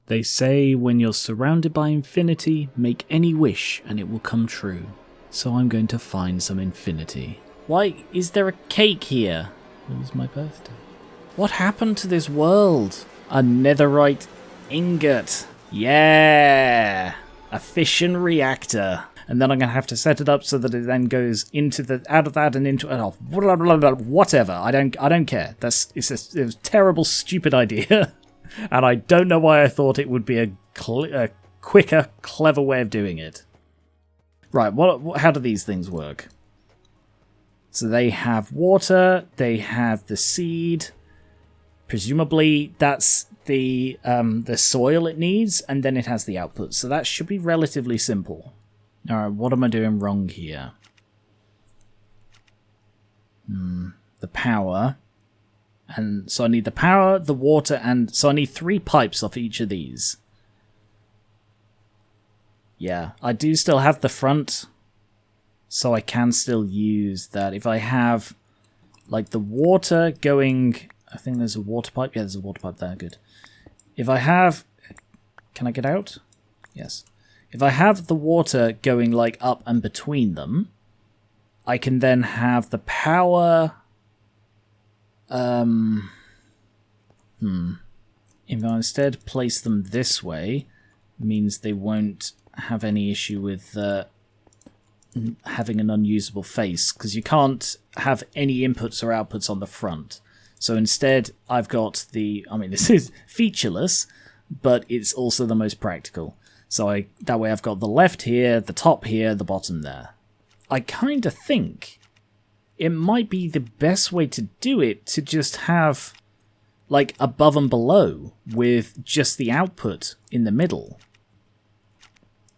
They say when you're surrounded by infinity, make any wish and it will come true. So I'm going to find some infinity. Why is there a cake here? It was my birthday. What happened to this world? A netherite ingot. Yeah! A fission reactor. And then I'm going to have to set it up so that it then goes into the out of that and into blah, blah, blah, whatever. I don't care. It was a terrible, stupid idea, and I don't know why I thought it would be a quicker, clever way of doing it. Right. How do these things work? So they have water. They have the seed. Presumably that's the soil it needs, and then it has the output. So that should be relatively simple. Alright, what am I doing wrong here? The power. And so I need the power, the water, and so I need 3 pipes off each of these. Yeah, I do still have the front, so I can still use that. If I have, like, the water going... I think there's a water pipe. Yeah, there's a water pipe there. Good. If I have... Can I get out? Yes. If I have the water going, like, up and between them, I can then have the power... If I instead place them this way, means they won't have any issue with having an unusable face, because you can't have any inputs or outputs on the front. So instead, I've got the... I mean, this is featureless, but it's also the most practical. So that way I've got the left here, the top here, the bottom there. I kind of think it might be the best way to do it to just have, like, above and below with just the output in the middle.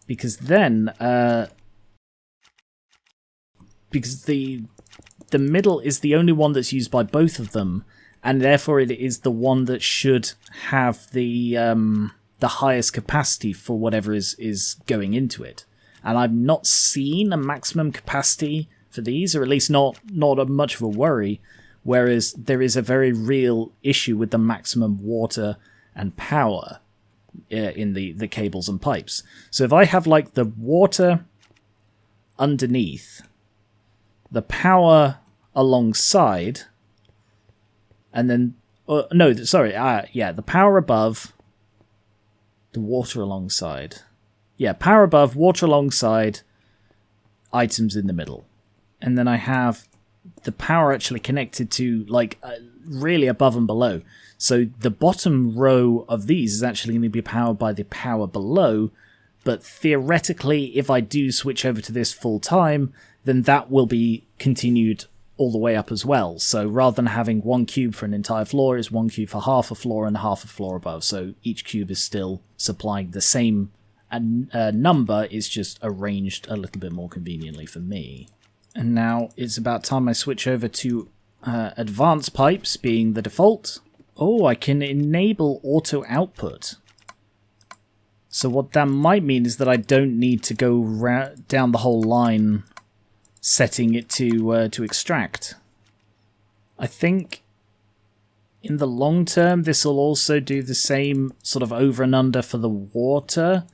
Because then... because the middle is the only one that's used by both of them, and therefore it is the one that should have the highest capacity for whatever is going into it. And I've not seen a maximum capacity for these, or at least not much of a worry, whereas there is a very real issue with the maximum water and power in the cables and pipes. So if I have, like, the water underneath, the power alongside, and then... the power above, the water alongside. Yeah, power above, water alongside, items in the middle. And then I have the power actually connected to, like, really above and below. So the bottom row of these is actually going to be powered by the power below, but theoretically, if I do switch over to this full time, then that will be continued all the way up as well. So rather than having 1 cube for an entire floor, it's 1 cube for half a floor and half a floor above. So each cube is still supplying the same number, it's just arranged a little bit more conveniently for me. And now it's about time I switch over to advanced pipes being the default. Oh, I can enable auto output. So what that might mean is that I don't need to go down the whole line setting it to extract. I think in the long term this will also do the same sort of over and under for the water,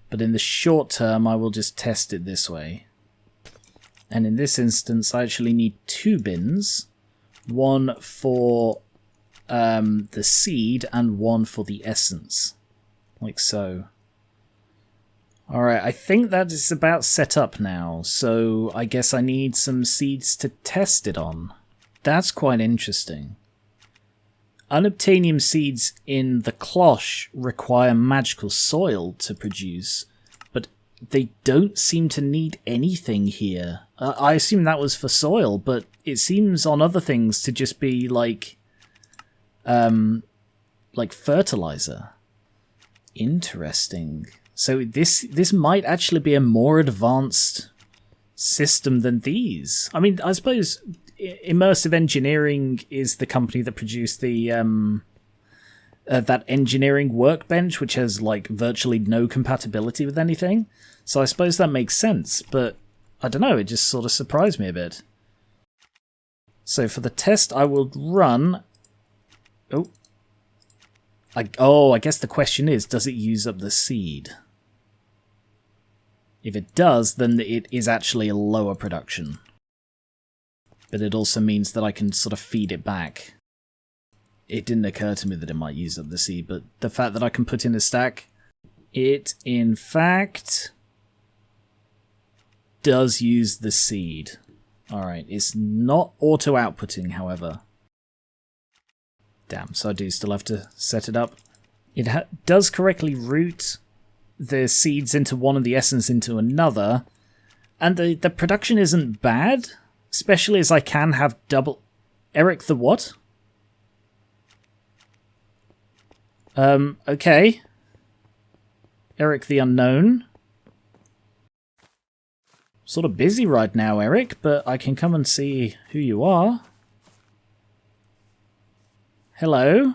but in the short term I will just test it this way. And in this instance I actually need 2 bins, one for the seed and one for the essence, like so. Alright, I think that is about set up now, so I guess I need some seeds to test it on. That's quite interesting. Unobtainium seeds in the cloche require magical soil to produce, but they don't seem to need anything here. I assume that was for soil, but it seems on other things to just be like fertilizer. Interesting. So this might actually be a more advanced system than these. I mean, I suppose Immersive Engineering is the company that produced the that engineering workbench, which has like virtually no compatibility with anything. So I suppose that makes sense, but I don't know, it just sort of surprised me a bit. So for the test I will run... Oh. I guess the question is, does it use up the seed? If it does, then it is actually a lower production. But it also means that I can sort of feed it back. It didn't occur to me that it might use up the seed, but the fact that I can put in a stack, it in fact does use the seed. Alright, it's not auto-outputting, however. Damn, so I do still have to set it up. It does correctly route the seeds into one and the essence into another, and the production isn't bad, especially as I can have double... Eric the what? Okay. Eric the Unknown. Sort of busy right now, Eric, but I can come and see who you are. Hello?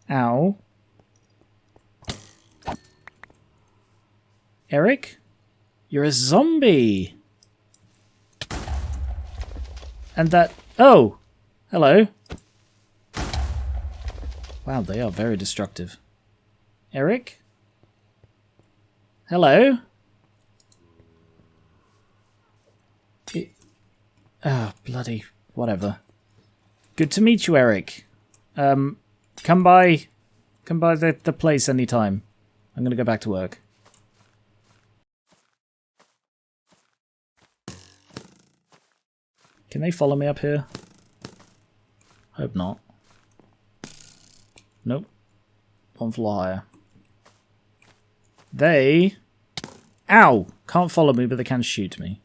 Ow. Eric? You're a zombie! And that... Oh! Hello. Wow, they are very destructive. Eric? Hello? Oh, bloody... whatever. Good to meet you, Eric. Come by the place anytime. I'm gonna go back to work. Can they follow me up here? Hope not. Nope. One floor higher. They... Ow! Can't follow me, but they can shoot me.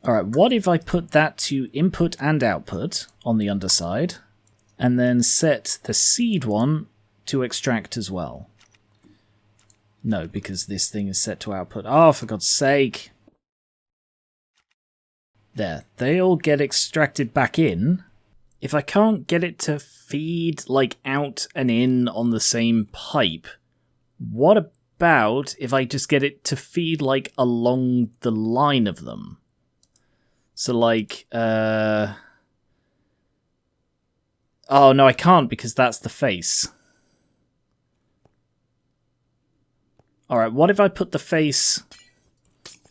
Alright, what if I put that to input and output on the underside, and then set the seed one to extract as well? No, because this thing is set to output. Oh, for God's sake! There. They all get extracted back in. If I can't get it to feed, like, out and in on the same pipe, what about if I just get it to feed, like, along the line of them? So, like, oh, no, I can't because that's the face. Alright, what if I put the face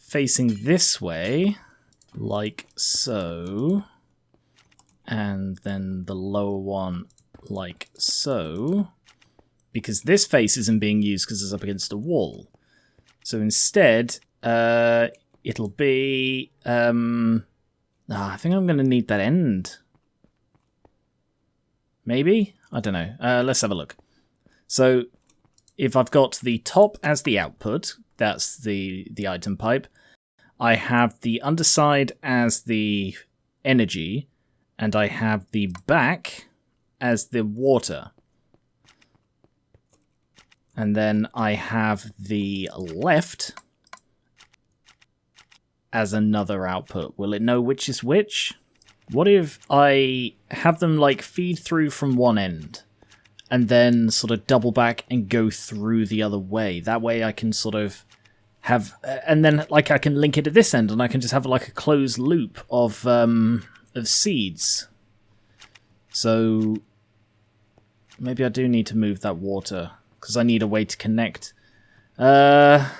facing this way, like so, and then the lower one like so, because this face isn't being used because it's up against a wall. So instead, it'll be... I think I'm going to need that end. Maybe? I don't know. Let's have a look. So, if I've got the top as the output, that's the item pipe. I have the underside as the energy, and I have the back as the water. And then I have the left as another output. Will it know which is which? What if I have them like feed through from one end and then sort of double back and go through the other way? That way I can sort of have, and then like I can link it to this end and I can just have like a closed loop of seeds. So maybe I do need to move that water because I need a way to connect. Can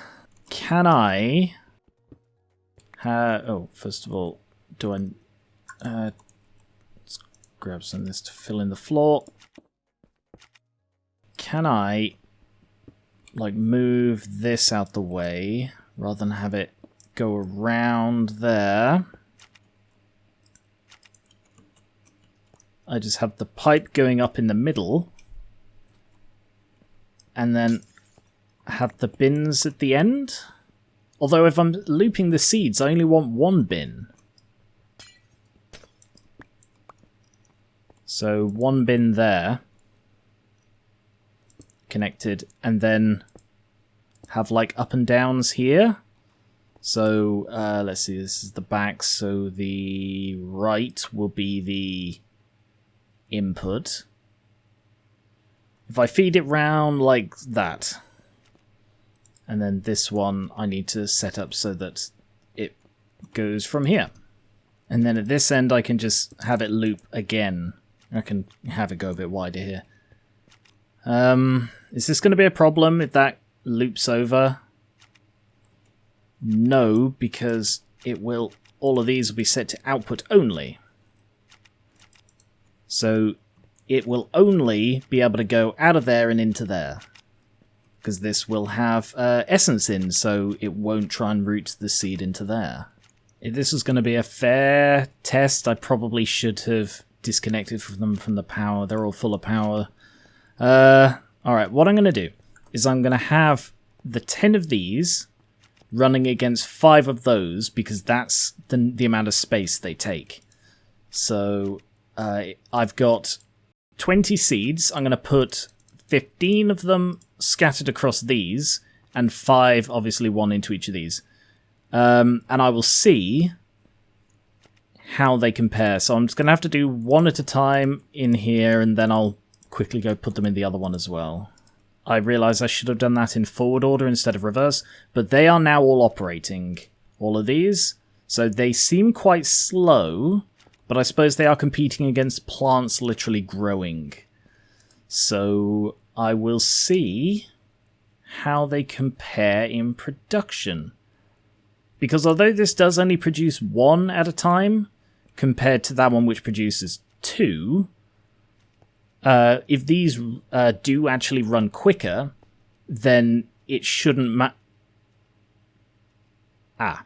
I... oh, first of all, do I... let's grab some of this to fill in the floor. Can I, like, move this out the way rather than have it go around there? I just have the pipe going up in the middle and then have the bins at the end? Although if I'm looping the seeds, I only want one bin. So one bin there, connected, and then have like up and downs here. So let's see, this is the back, so the right will be the input. If I feed it round like that, and then this one I need to set up so that it goes from here. And then at this end I can just have it loop again I can have it go a bit wider here. Is this going to be a problem if that loops over? No, because it will. All of these will be set to output only. So it will only be able to go out of there and into there. Because this will have essence in, so it won't try and route the seed into there. If this was going to be a fair test, I probably should have disconnected them from the power. They're all full of power. Alright, what I'm going to do is I'm going to have the 10 of these running against 5 of those, because that's the amount of space they take. So I've got 20 seeds. I'm going to put 15 of them scattered across these, and 5, obviously 1 into each of these. And I will see how they compare. So I'm just going to have to do one at a time in here, and then I'll quickly go put them in the other one as well. I realise I should have done that in forward order instead of reverse, but they are now all operating, all of these. So they seem quite slow, but I suppose they are competing against plants literally growing. So I will see how they compare in production. Because although this does only produce 1 at a time, compared to that one which produces 2, if these do actually run quicker, then it shouldn't Oh.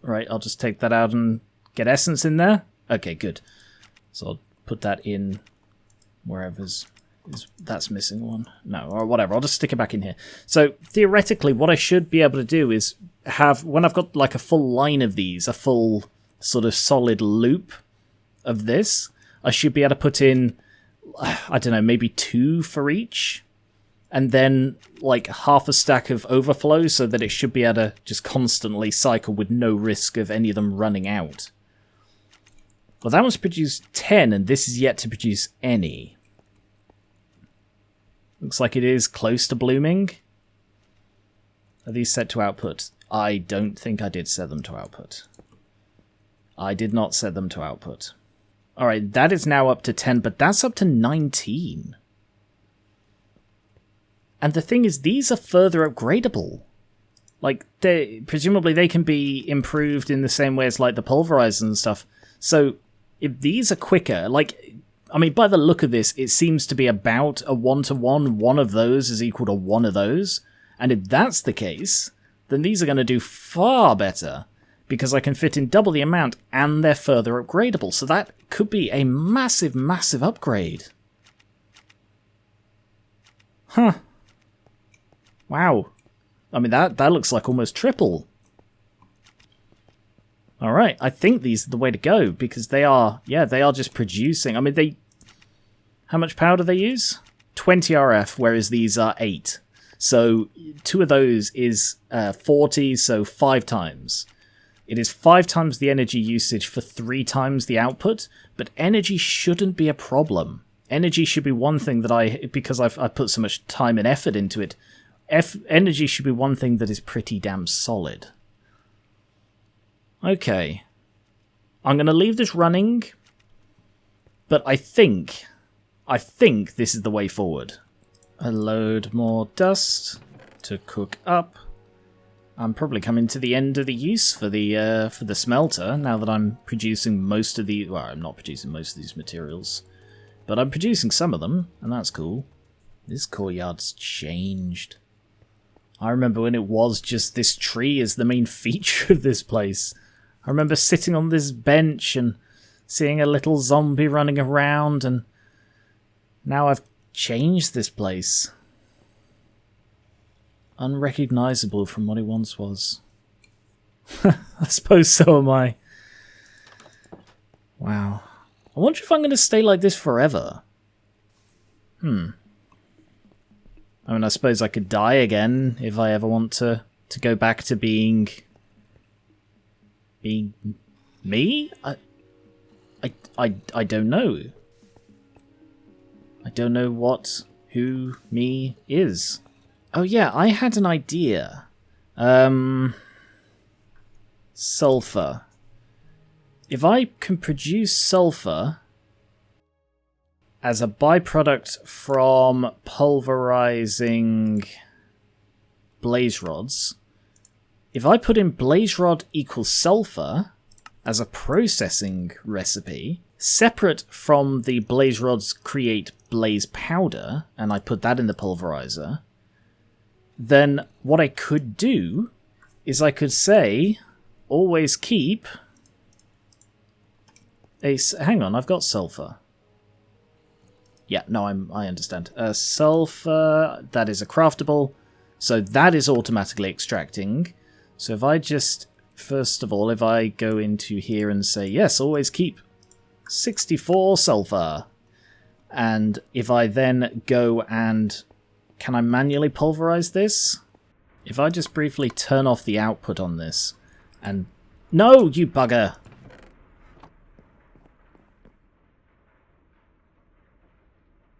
Right, I'll just take that out and get essence in there. Okay, good. So I'll put that in wherever's... that's missing one. No, or whatever. I'll just stick it back in here. So theoretically, what I should be able to do is have, when I've got like a full line of these, a full sort of solid loop of this, I should be able to put in, I don't know, maybe 2 for each, and then like half a stack of overflow, so that it should be able to just constantly cycle with no risk of any of them running out. Well, that one's produced 10, and this is yet to produce any. Looks like it is close to blooming. Are these set to output? I don't think I did set them to output. I did not set them to output. Alright, that is now up to 10, but that's up to 19. And the thing is, these are further upgradable. Like, presumably they can be improved in the same way as like the pulverizers and stuff. So, if these are quicker, like... I mean, by the look of this, it seems to be about a 1-to-1. One of those is equal to one of those. And if that's the case, then these are going to do far better, because I can fit in double the amount, and they're further upgradable. So that could be a massive, massive upgrade. Huh. Wow. I mean, that looks like almost triple. Alright, I think these are the way to go, because they are just producing. I mean, how much power do they use? 20 RF, whereas these are 8. So 2 of those is 40, so 5 times. It is 5 times the energy usage for 3 times the output, but energy shouldn't be a problem. Energy should be one thing that because I've put so much time and effort into it, energy should be one thing that is pretty damn solid. Okay. I'm going to leave this running, but I think this is the way forward. A load more dust to cook up. I'm probably coming to the end of the use for the smelter, now that I'm producing most of the... Well, I'm not producing most of these materials, but I'm producing some of them, and that's cool. This courtyard's changed. I remember when it was just this tree as the main feature of this place. I remember sitting on this bench and seeing a little zombie running around, and now I've changed this place. Unrecognizable from what it once was. I suppose so am I. Wow. I wonder if I'm going to stay like this forever. I mean, I suppose I could die again if I ever want to go back to being me? I don't know. I don't know who me is. Oh yeah, I had an idea. Sulfur. if I can produce sulfur as a byproduct from pulverizing blaze rods, if I put in blaze rod equals sulfur as a processing recipe, separate from the blaze rods create blaze powder, and I put that in the pulverizer, then what I could do is I could say, always keep a... Hang on, I've got sulfur. Yeah, no, I understand. Sulfur, that is a craftable, so that is automatically extracting. So if I just, first of all, if I go into here and say, yes, always keep 64 sulfur, and if I then go and, can I manually pulverize this? If I just briefly turn off the output on this, and, no, you bugger!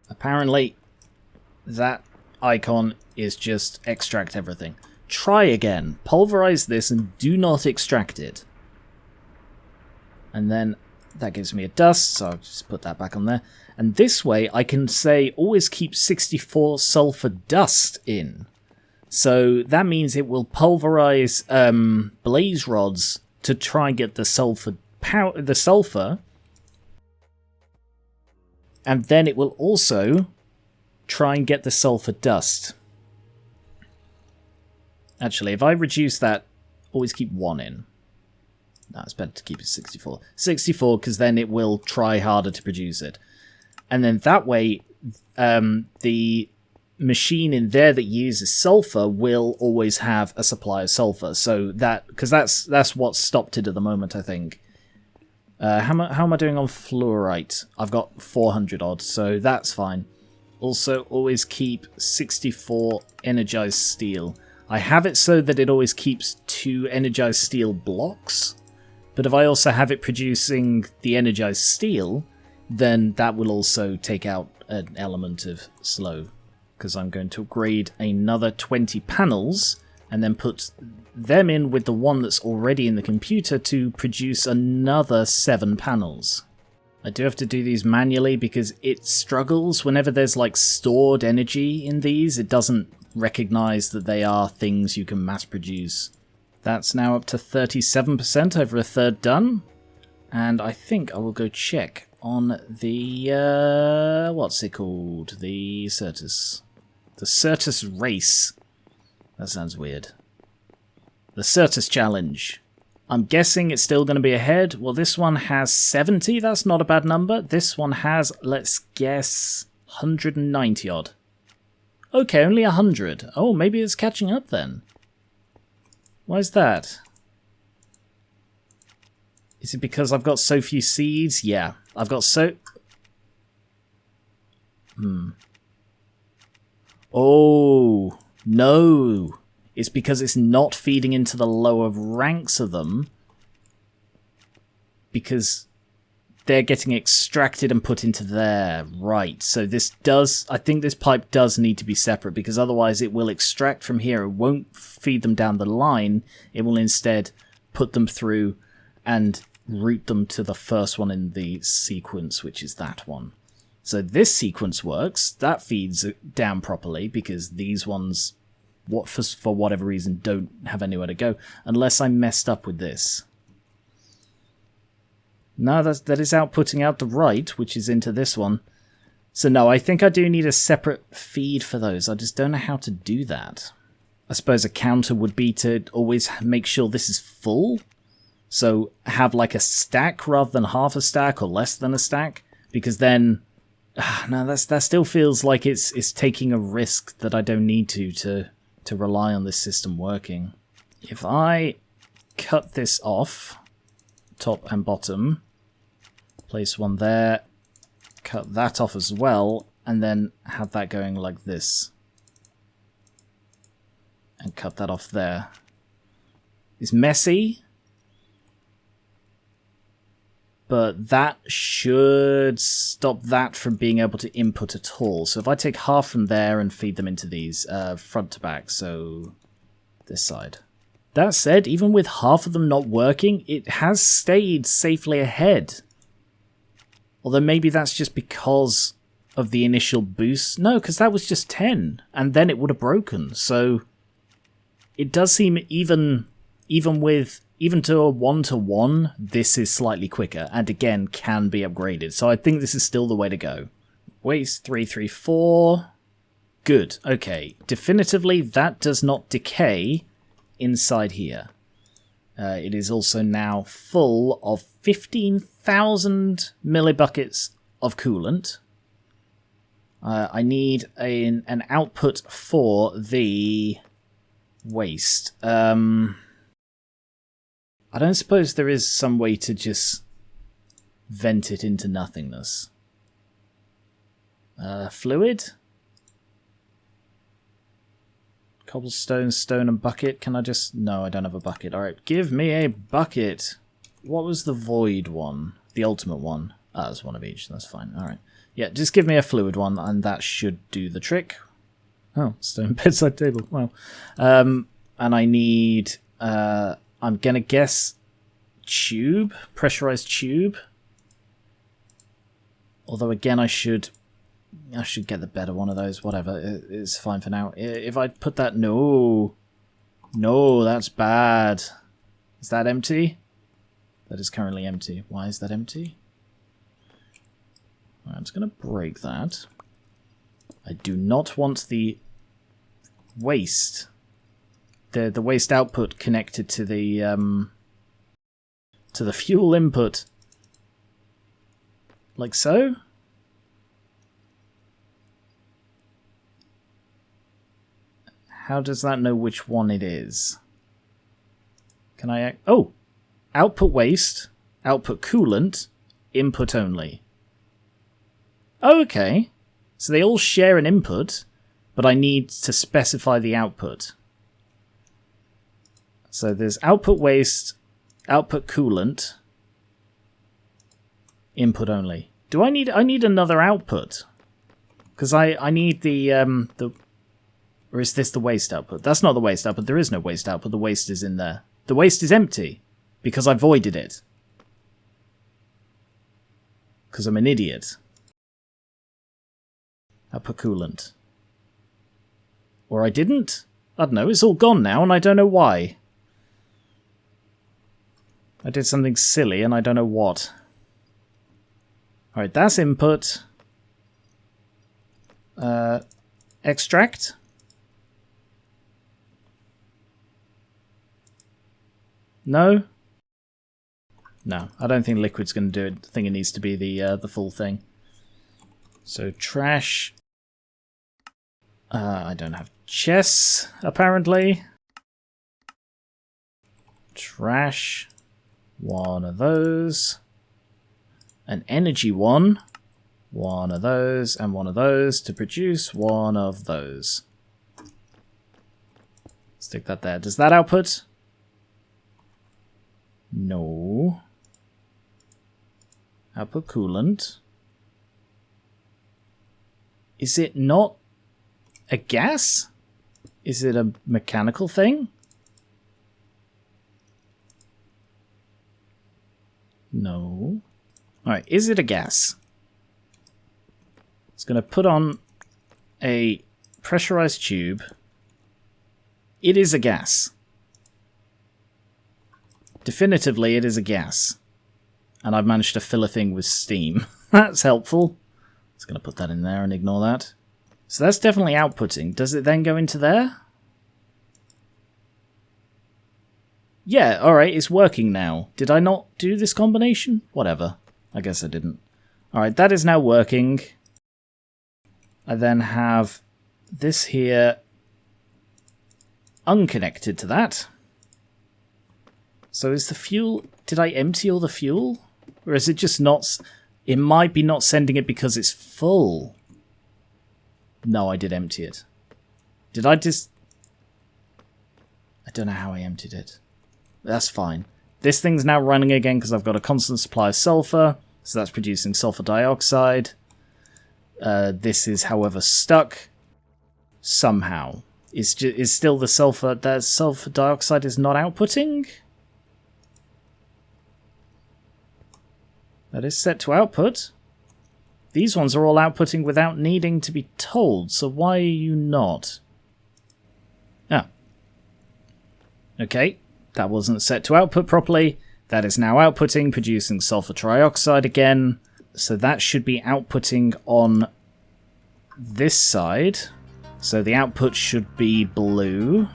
Apparently, that icon is just extract everything. Try again. Pulverize this and do not extract it. And then that gives me a dust, so I'll just put that back on there. And this way I can say always keep 64 sulfur dust in. So that means it will pulverize blaze rods to try and get the sulfur, and then it will also try and get the sulfur dust. Actually, if I reduce that, always keep 1 in. No, it's better to keep it 64. 64, because then it will try harder to produce it. And then that way, the machine in there that uses sulfur will always have a supply of sulfur. So that, because that's what stopped it at the moment, I think. How am I doing on fluorite? I've got 400 odd, so that's fine. Also, always keep 64 energized steel. I have it so that it always keeps 2 energized steel blocks, but if I also have it producing the energized steel, then that will also take out an element of slow, because I'm going to upgrade another 20 panels and then put them in with the one that's already in the computer to produce another 7 panels. I do have to do these manually because it struggles whenever there's like stored energy in these. It doesn't recognize that they are things you can mass produce. That's now up to 37%, over a third done. And I think I will go check on the, what's it called? The Certus. The Certus race. That sounds weird. The Certus challenge. I'm guessing it's still going to be ahead. Well, this one has 70. That's not a bad number. This one has, let's guess, 190 odd. Okay, only 100. Oh, maybe it's catching up then. Why is that? Is it because I've got so few seeds? Yeah, I've got so... Oh, no. It's because it's not feeding into the lower ranks of them, because they're getting extracted and put into there. Right, so this does... I think this pipe does need to be separate, because otherwise it will extract from here. It won't feed them down the line. It will instead put them through and route them to the first one in the sequence, which is that one. So this sequence works. That feeds down properly, because these ones... for whatever reason, don't have anywhere to go, unless I messed up with this. No, that is outputting out the right, which is into this one. So no, I think I do need a separate feed for those. I just don't know how to do that. I suppose a counter would be to always make sure this is full. So have like a stack rather than half a stack or less than a stack, because then... no, that still feels like it's taking a risk that I don't need to rely on this system working. If I cut this off, top and bottom, place one there, cut that off as well, and then have that going like this, and cut that off there. It's messy, but that should stop that from being able to input at all. So if I take half from there and feed them into these front to back, so this side. That said, even with half of them not working, it has stayed safely ahead. Although maybe that's just because of the initial boost. No, because that was just 10, and then it would have broken. So it does seem even to a 1-to-1, this is slightly quicker, and again can be upgraded. So I think this is still the way to go. Waste 334. Good. Okay. Definitively, that does not decay inside here. It is also now full of 15,000 millibuckets of coolant. I need an output for the waste. I don't suppose there is some way to just vent it into nothingness. Fluid? Cobblestone, stone, and bucket. Can I just... No, I don't have a bucket. Alright, give me a bucket. What was the void one? The ultimate one. Ah, there's one of each. That's fine. Alright. Yeah, just give me a fluid one, and that should do the trick. Oh, stone bedside table. Wow. And I need... I'm going to guess tube. Pressurized tube. Although, again, I should get the better one of those. Whatever. It's fine for now. If I put that... No. No, that's bad. Is that empty? That is currently empty. Why is that empty? I'm just going to break that. I do not want the waste. The waste output connected to the fuel input. Like so? How does that know which one it is? Can I... Oh! Output waste, output coolant, input only. Oh, okay. So they all share an input, but I need to specify the output. So there's output waste, output coolant, input only. Do I need another output? Because I need the or is this the waste output? That's not the waste output. There is no waste output. The waste is in there. The waste is empty because I voided it. Because I'm an idiot. Output coolant. Or I didn't? I don't know. It's all gone now and I don't know why. I did something silly and I don't know what. Alright, that's input. Extract. No? No, I don't think liquid's going to do it. I think it needs to be the full thing. So trash. I don't have chests, apparently. Trash. One of those. An energy one. One of those. And one of those to produce one of those. Stick that there. Does that output? No. Output coolant. Is it not a gas? Is it a mechanical thing? No. Alright, is it a gas? It's going to put on a pressurized tube. It is a gas. Definitively, it is a gas. And I've managed to fill a thing with steam. That's helpful. Just going to put that in there and ignore that. So that's definitely outputting. Does it then go into there? Yeah, alright, it's working now. Did I not do this combination? Whatever. I guess I didn't. Alright, that is now working. I then have this here unconnected to that. So is the fuel... Did I empty all the fuel? Or is it just not... It might be not sending it because it's full. No, I did empty it. Did I just... I don't know how I emptied it. That's fine. This thing's now running again because I've got a constant supply of sulfur. So that's producing sulfur dioxide. This is, however, stuck. Somehow. Is still the sulfur. That sulfur dioxide is not outputting. That is set to output. These ones are all outputting without needing to be told, so why are you not? Ah. Okay, that wasn't set to output properly. That is now outputting, producing sulfur trioxide again. So that should be outputting on this side. So the output should be blue.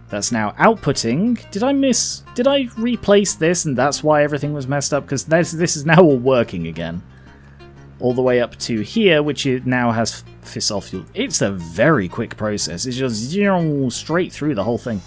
That's now outputting. Did I replace this and that's why everything was messed up? Because this is now all working again. All the way up to here, which it now has fissile fuel. It's a very quick process. It's just straight through the whole thing.